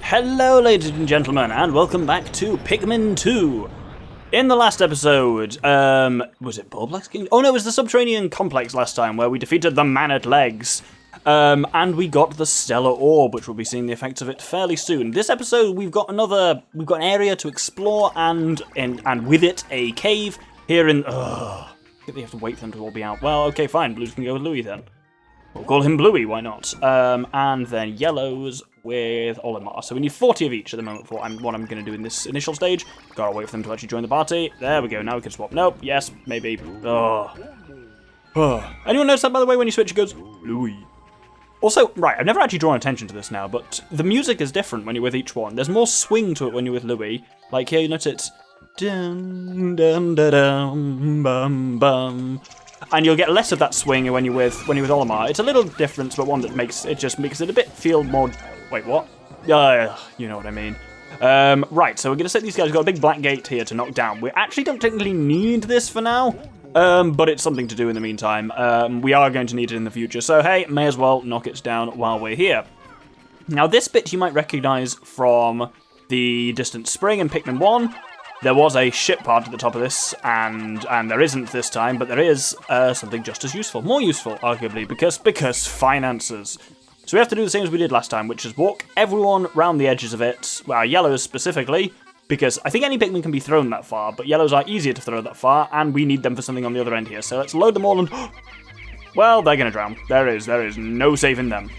Hello ladies and gentlemen, and welcome back to Pikmin 2. In the last episode, was it Perplexing? Oh no, it was the Subterranean Complex last time, where we defeated the Man-at-Legs. And we got the Stellar Orb, which we'll be seeing the effects of it fairly soon. This episode, we've got an area to explore, and with it, a cave here in, we have to wait for them to all be out. Well, okay, fine, Blues can go with Louie then. We'll call him Bluey, why not? And then Yellows with Olimar. So we need 40 of each at the moment for what I'm going to do in this initial stage. Gotta wait for them to actually join the party. There we go, now we can swap. Nope, yes, maybe. Anyone notice that, by the way, when you switch it goes, Louie? Also, right, I've never actually drawn attention to this now, but the music is different when you're with each one. There's more swing to it when you're with Louie. Like here, you notice it's dun dun dun dun bum bum. And you'll get less of that swing when you're with Olimar. It's a little different, but one that makes it a bit feel more. Wait, what? You know what I mean. Right, so we're gonna set these guys. We've got a big black gate here to knock down. We actually don't technically need this for now, but it's something to do in the meantime. We are going to need it in the future, so hey, may as well knock it down while we're here. Now, this bit you might recognise from the Distant Spring in Pikmin 1. There was a ship part at the top of this, and there isn't this time, but there is something just as useful. More useful, arguably, because finances. So we have to do the same as we did last time, which is walk everyone round the edges of it, well, Yellows specifically, because I think any Pikmin can be thrown that far, but Yellows are easier to throw that far, and we need them for something on the other end here. So let's load them all and... well, they're going to drown. There is no saving them.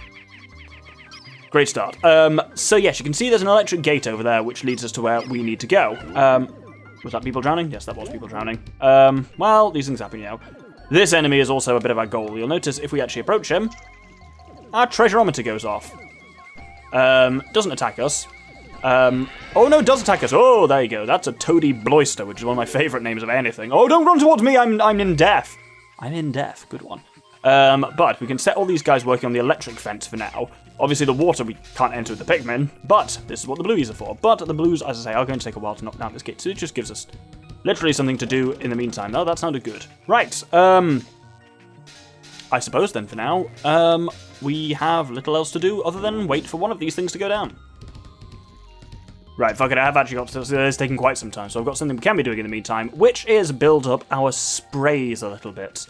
Great start. So yes, you can see there's an electric gate over there, which leads us to where we need to go. Was that people drowning? Yes, that was people drowning. Well, these things happen, you know. This enemy is also a bit of our goal. You'll notice if we actually approach him, our treasurometer goes off. Doesn't attack us. Oh no, it does attack us. Oh, there you go. That's a Toady Bloister, which is one of my favourite names of anything. Oh, don't run towards me. I'm in death. I'm in death. Good one. But we can set all these guys working on the electric fence for now. Obviously, the water we can't enter with the Pikmin, but this is what the Blues are for. But the Blues, as I say, are going to take a while to knock down this gate, so it just gives us literally something to do in the meantime. Oh, that sounded good. Right, I suppose then for now, we have little else to do other than wait for one of these things to go down. Right, fuck it, I have actually got to, it's taking quite some time, so I've got something we can be doing in the meantime, which is build up our sprays a little bit.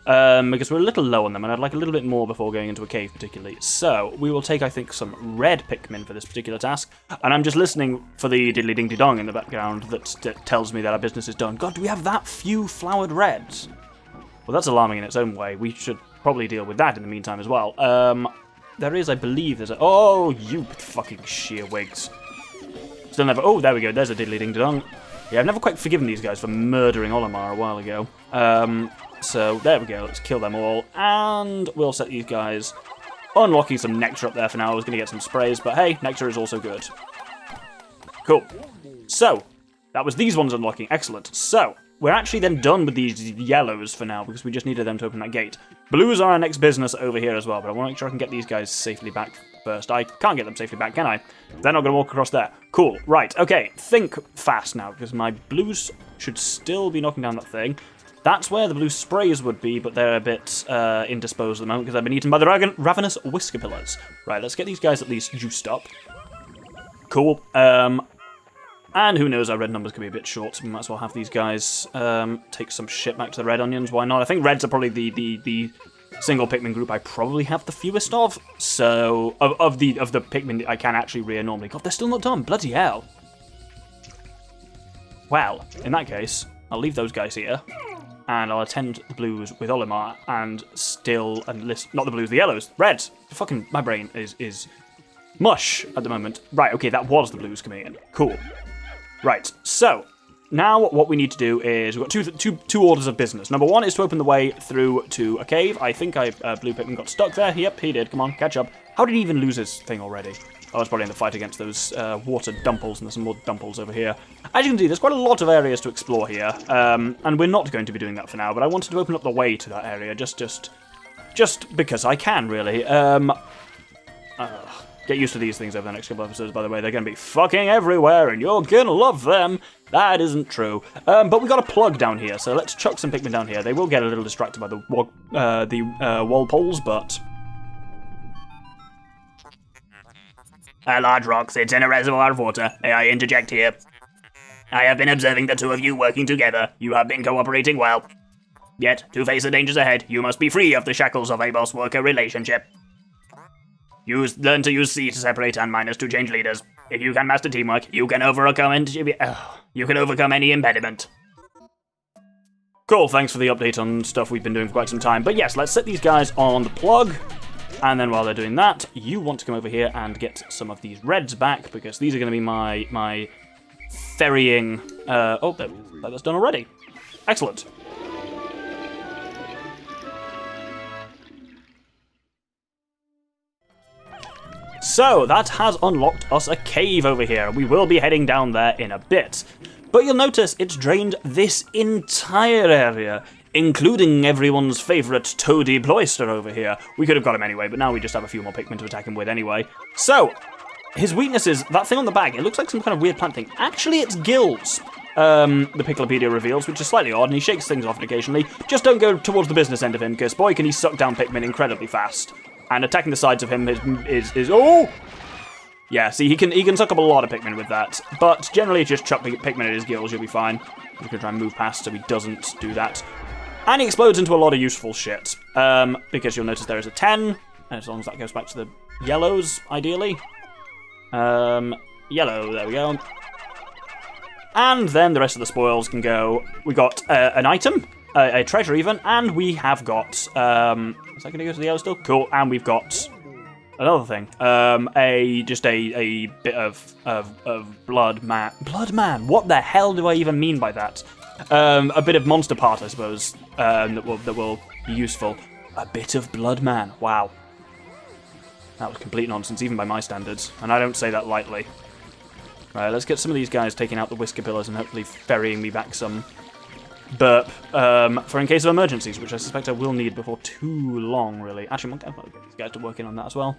Because we're a little low on them, and I'd like a little bit more before going into a cave particularly. So, we will take, I think, some red Pikmin for this particular task, and I'm just listening for the diddly-ding-ding-dong in the background that tells me that our business is done. God, do we have that few flowered reds? Well, that's alarming in its own way. We should probably deal with that in the meantime as well. There is, I believe, there's a... oh, you fucking sheer wigs. Still never... oh, there we go, there's a diddly-ding-dong. Yeah, I've never quite forgiven these guys for murdering Olimar a while ago. So, there we go, let's kill them all, and we'll set these guys unlocking some nectar up there for now. I was going to get some sprays, but hey, nectar is also good. Cool. So, that was these ones unlocking, excellent. So, we're actually then done with these Yellows for now, because we just needed them to open that gate. Blues are our next business over here as well, but I want to make sure I can get these guys safely back first. I can't get them safely back, can I? They're not going to walk across there. Cool, right, okay, think fast now, because my Blues should still be knocking down that thing. That's where the blue sprays would be, but they're a bit indisposed at the moment because they've been eaten by the ravenous Whiskerpillars. Right, let's get these guys at least juiced up. Cool. And who knows, our red numbers could be a bit short, so we might as well have these guys take some shit back to the red onions. Why not? I think reds are probably the single Pikmin group I probably have the fewest of. So, of the Pikmin that I can actually rear normally. God, they're still not done. Bloody hell. Well, in that case, I'll leave those guys here. And I'll attend the Blues with Olimar, and still, not the Blues, the Yellows, Reds. Fucking, my brain is mush at the moment. Right, okay, that was the Blues coming in. Cool. Right, so, now what we need to do is, we've got two orders of business. Number one is to open the way through to a cave. I think Blue Pikmin got stuck there. Yep, he did. Come on, catch up. How did he even lose his thing already? I was probably in the fight against those water dumples, and there's some more dumples over here. As you can see, there's quite a lot of areas to explore here, and we're not going to be doing that for now, but I wanted to open up the way to that area, just because I can, really. Get used to these things over the next couple of episodes, by the way. They're going to be fucking everywhere, and you're going to love them. That isn't true. But we got a plug down here, so let's chuck some Pikmin down here. They will get a little distracted by the wall poles, but... A large rock sits in a reservoir of water. May I interject here? I have been observing the two of you working together. You have been cooperating well. Yet, to face the dangers ahead, you must be free of the shackles of a boss-worker relationship. Learn to use C to separate and minus to change leaders. If you can master teamwork, you can overcome any impediment. Cool, thanks for the update on stuff we've been doing for quite some time. But yes, let's set these guys on the plug. And then while they're doing that, you want to come over here and get some of these reds back, because these are going to be my ferrying... that's done already. Excellent. So, that has unlocked us a cave over here. We will be heading down there in a bit. But you'll notice it's drained this entire area, including everyone's favourite Toady Ployster over here. We could have got him anyway, but now we just have a few more Pikmin to attack him with anyway. So, his weakness is that thing on the back. It looks like some kind of weird plant thing. Actually, it's gills. The Picklepedia reveals, which is slightly odd, and he shakes things off occasionally. Just don't go towards the business end of him, because boy, can he suck down Pikmin incredibly fast. And attacking the sides of him is oh! Yeah, see, he can suck up a lot of Pikmin with that. But generally, just chuck Pikmin at his gills, you'll be fine. You can try and move past so he doesn't do that. And he explodes into a lot of useful shit. Because you'll notice there is a 10, and as long as that goes back to the yellows, ideally. Yellow, there we go. And then the rest of the spoils can go. We got an item, a treasure even, and we have got, is that going to go to the yellow still? Cool, and we've got another thing, a bit of blood man. Blood man, what the hell do I even mean by that? A bit of monster part, I suppose, that will be useful. A bit of blood man, wow. That was complete nonsense, even by my standards, and I don't say that lightly. Right, let's get some of these guys taking out the whisker pillars and hopefully ferrying me back some burp for in case of emergencies, which I suspect I will need before too long, really. Actually, I'm going to get these guys to work in on that as well.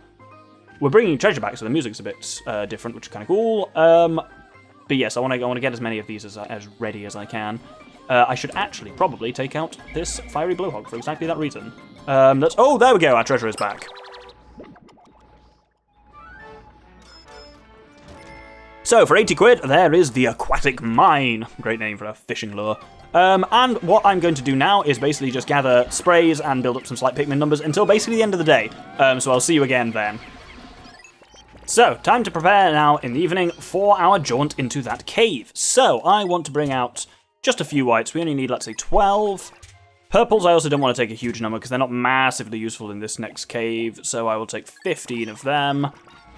We're bringing treasure back, so the music's a bit different, which is kind of cool. But yes, I want to get as many of these as ready as I can. I should actually probably take out this fiery blowhog for exactly that reason. Oh, there we go, our treasure is back. So, for 80 quid, there is the Aquatic Mine. Great name for a fishing lure. And what I'm going to do now is basically just gather sprays and build up some slight Pikmin numbers until basically the end of the day. So I'll see you again then. So, time to prepare now in the evening for our jaunt into that cave. So, I want to bring out just a few whites. We only need, let's say, 12. Purples I also don't want to take a huge number because they're not massively useful in this next cave. So I will take 15 of them.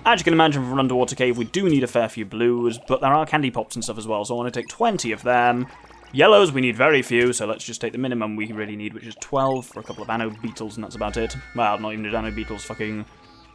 As you can imagine, for an underwater cave, we do need a fair few blues, but there are candy pops and stuff as well, so I want to take 20 of them. Yellows, we need very few, so let's just take the minimum we really need, which is 12 for a couple of anno beetles, and that's about it. Well, not even anno beetles, fucking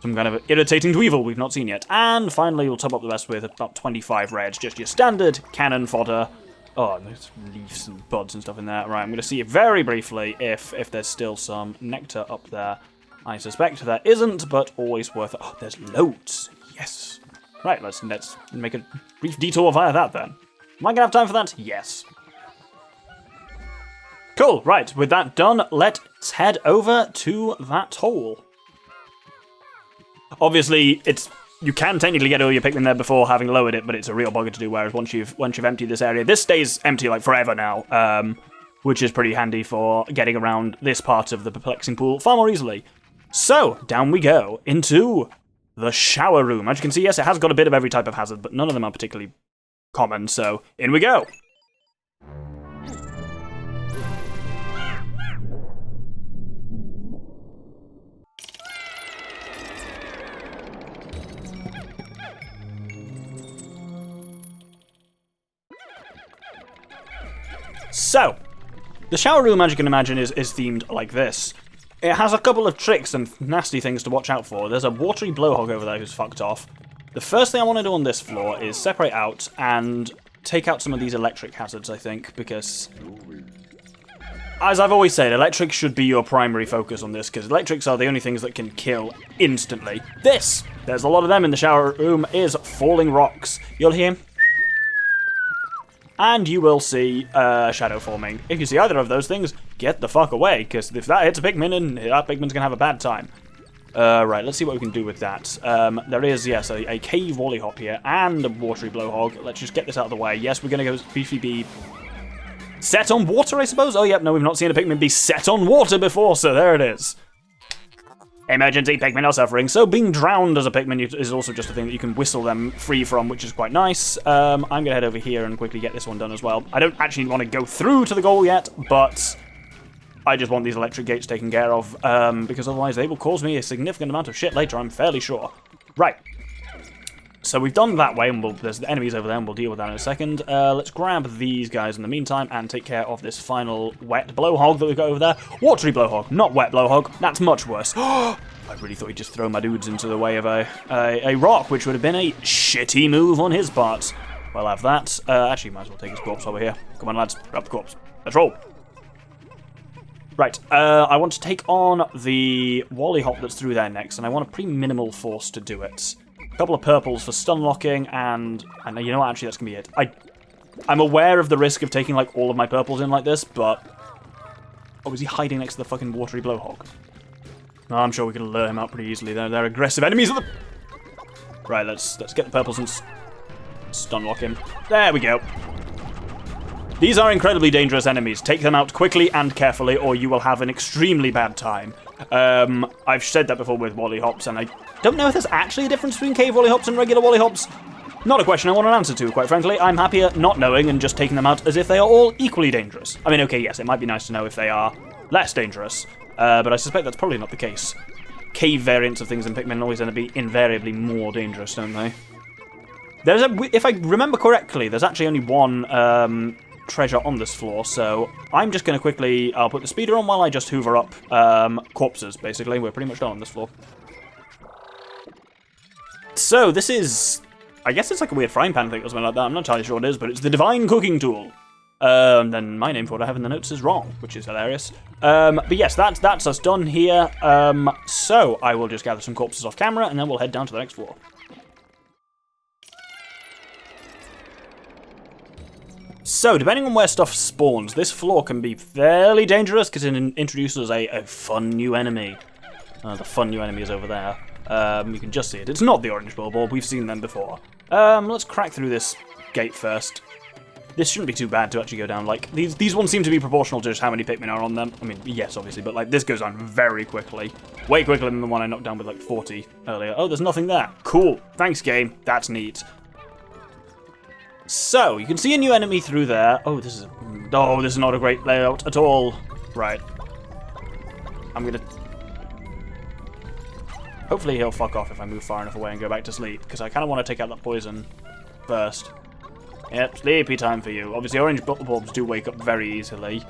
some kind of irritating dweevil we've not seen yet. And finally, we'll top up the rest with about 25 reds, just your standard cannon fodder. Oh, and there's leaves and buds and stuff in there. Right, I'm going to see very briefly if there's still some nectar up there. I suspect there isn't, but always worth it. Oh, there's loads. Yes. Right, let's make a brief detour via that then. Am I going to have time for that? Yes. Cool, right, with that done, let's head over to that hole. Obviously, you can technically get all your Pikmin there before having lowered it, but it's a real bugger to do, whereas once you've emptied this area, this stays empty like forever now, which is pretty handy for getting around this part of the Perplexing Pool far more easily. So, down we go, into the shower room. As you can see, yes, it has got a bit of every type of hazard, but none of them are particularly common, so in we go. So, the shower room, as you can imagine, is themed like this. It has a couple of tricks and nasty things to watch out for. There's a watery blowhog over there who's fucked off. The first thing I want to do on this floor is separate out and take out some of these electric hazards, I think, because, as I've always said, electric should be your primary focus on this, because electrics are the only things that can kill instantly. There's a lot of them in the shower room, is falling rocks. You'll hear and you will see shadow forming. If you see either of those things, get the fuck away, because if that hits a Pikmin, and that Pikmin's gonna have a bad time. Right, let's see what we can do with that. There is, yes, a cave Woollyhop here and a watery blowhog. Let's just get this out of the way. Yes, we're going to go Beefy B. Set on water, I suppose? Oh, yep, no, we've not seen a Pikmin be set on water before, so there it is. Emergency, Pikmin are suffering. So being drowned as a Pikmin is also just a thing that you can whistle them free from, which is quite nice. I'm going to head over here and quickly get this one done as well. I don't actually want to go through to the goal yet, but I just want these electric gates taken care of, because otherwise they will cause me a significant amount of shit later, I'm fairly sure. Right. So we've done that way, and there's the enemies over there, and we'll deal with that in a second. Let's grab these guys in the meantime and take care of this final wet blowhog that we've got over there. Watery blowhog, not wet blowhog. That's much worse. I really thought he'd just throw my dudes into the way of a rock, which would have been a shitty move on his part. We'll have that. Actually, might as well take his corpse over here. Come on, lads, grab the corpse. Let's roll. Right, I want to take on the Woollyhop that's through there next, and I want a pretty minimal force to do it. A couple of purples for stun locking, and you know what, actually that's going to be it. I'm aware of the risk of taking like all of my purples in like this, but... Oh, is he hiding next to the fucking watery blowhog? No, I'm sure we can lure him out pretty easily. They're aggressive enemies of the... Right, let's get the purples and stun lock him. There we go. These are incredibly dangerous enemies. Take them out quickly and carefully, or you will have an extremely bad time. I've said that before with Woollyhops, and I don't know if there's actually a difference between cave Woollyhops and regular Woollyhops. Not a question I want an answer to, quite frankly. I'm happier not knowing and just taking them out as if they are all equally dangerous. I mean, okay, yes, it might be nice to know if they are less dangerous, but I suspect that's probably not the case. Cave variants of things in Pikmin always end up being invariably more dangerous, don't they? If I remember correctly, there's actually only one treasure on this floor, so I'm just going to quickly... I'll put the speeder on while I just hoover up corpses, basically. We're pretty much done on this floor. So, this is... I guess it's like a weird frying pan thing or something like that. I'm not entirely sure what it is, but it's the Divine Cooking Tool. Then my name for what I have in the notes is wrong, which is hilarious. But yes, that's us done here. So, I will just gather some corpses off camera, and then we'll head down to the next floor. So, depending on where stuff spawns, this floor can be fairly dangerous because it introduces a fun new enemy. The fun new enemy is over there. You can just see it. It's not the orange bulb. We've seen them before. Let's crack through this gate first. This shouldn't be too bad to actually go down. Like, these ones seem to be proportional to just how many Pikmin are on them. I mean, yes, obviously, but like this goes on very quickly. Way quicker than the one I knocked down with like 40 earlier. Oh, there's nothing there. Cool. Thanks, game. That's neat. So, you can see a new enemy through there. Oh, this is not a great layout at all. Right. I'm gonna... Hopefully he'll fuck off if I move far enough away and go back to sleep, because I kind of want to take out that poison first. Yep, sleepy time for you. Obviously, orange bulbs do wake up very easily,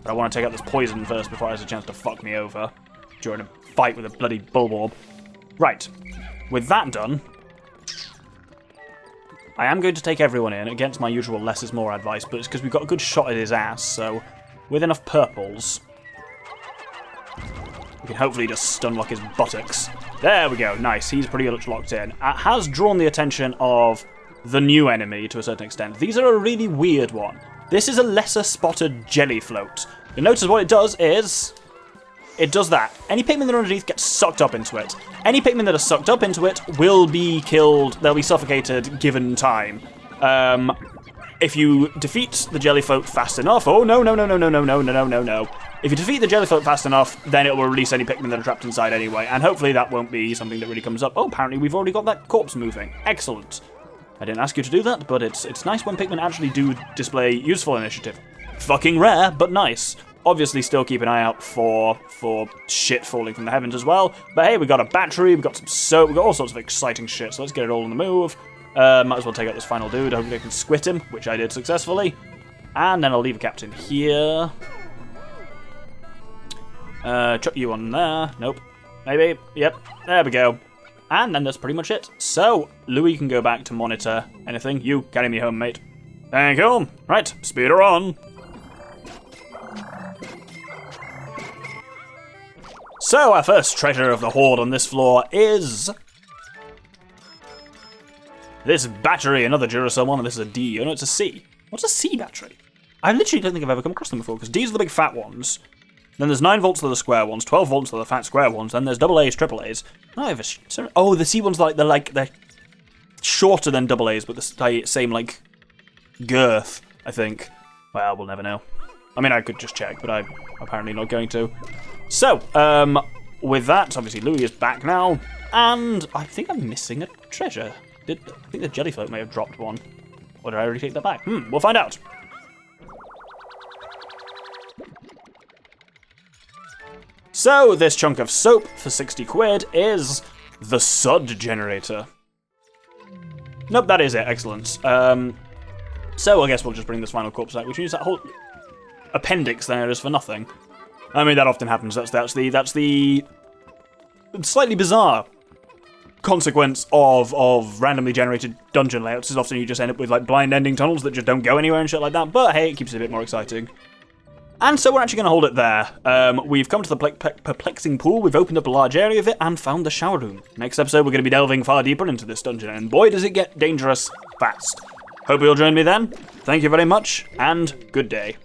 but I want to take out this poison first before it has a chance to fuck me over during a fight with a bloody bulborb. Right. With that done... I am going to take everyone in, against my usual less is more advice, but it's because we've got a good shot at his ass, so with enough purples, we can hopefully just stun lock his buttocks. There we go, nice, he's pretty much locked in. It has drawn the attention of the new enemy to a certain extent. These are a really weird one. This is a lesser spotted jelly float. You'll notice what it does is... it does that. Any Pikmin that are underneath get sucked up into it. Any Pikmin that are sucked up into it will be killed. They'll be suffocated given time. If you defeat the jelly float fast enough... Oh, no. If you defeat the jelly float fast enough, then it will release any Pikmin that are trapped inside anyway. And hopefully that won't be something that really comes up. Oh, apparently we've already got that corpse moving. Excellent. I didn't ask you to do that, but it's nice when Pikmin actually do display useful initiative. Fucking rare, but nice. Obviously, still keep an eye out for shit falling from the heavens as well. But hey, we got a battery, we got some soap, we got all sorts of exciting shit, so let's get it all on the move. Might as well take out this final dude. Hopefully I can squit him, which I did successfully. And then I'll leave a captain here. Chuck you on there. Nope. Maybe. Yep. There we go. And then that's pretty much it. So, Louis can go back to monitor anything. You, carry me home, mate. Thank you. Right, speeder on. So, our first treasure of the Horde on this floor is... this battery, another Duracell one, and this is a D. Oh no, it's a C. What's a C battery? I literally don't think I've ever come across them before, because D's are the big fat ones. Then there's 9 volts to the square ones, 12 volts to the fat square ones, then there's double A's, triple A's. Oh, the C ones they're shorter than double A's, but the same like girth, I think. Well, we'll never know. I mean, I could just check, but I'm apparently not going to. So, with that, obviously Louis is back now, and I think I'm missing a treasure. I think the jellyfloat may have dropped one. Or did I already take that back? We'll find out. So, this chunk of soap for 60 quid is the Sud generator. Nope, that is it. Excellent. So I guess we'll just bring this final corpse out, which means that whole appendix there is for nothing. I mean, that often happens. That's the slightly bizarre consequence of randomly generated dungeon layouts. Is often you just end up with like blind ending tunnels that just don't go anywhere and shit like that. But hey, it keeps it a bit more exciting. And so we're actually going to hold it there. We've come to the Perplexing Pool, we've opened up a large area of it, and found the shower room. Next episode, we're going to be delving far deeper into this dungeon, and boy, does it get dangerous fast. Hope you'll join me then. Thank you very much, and good day.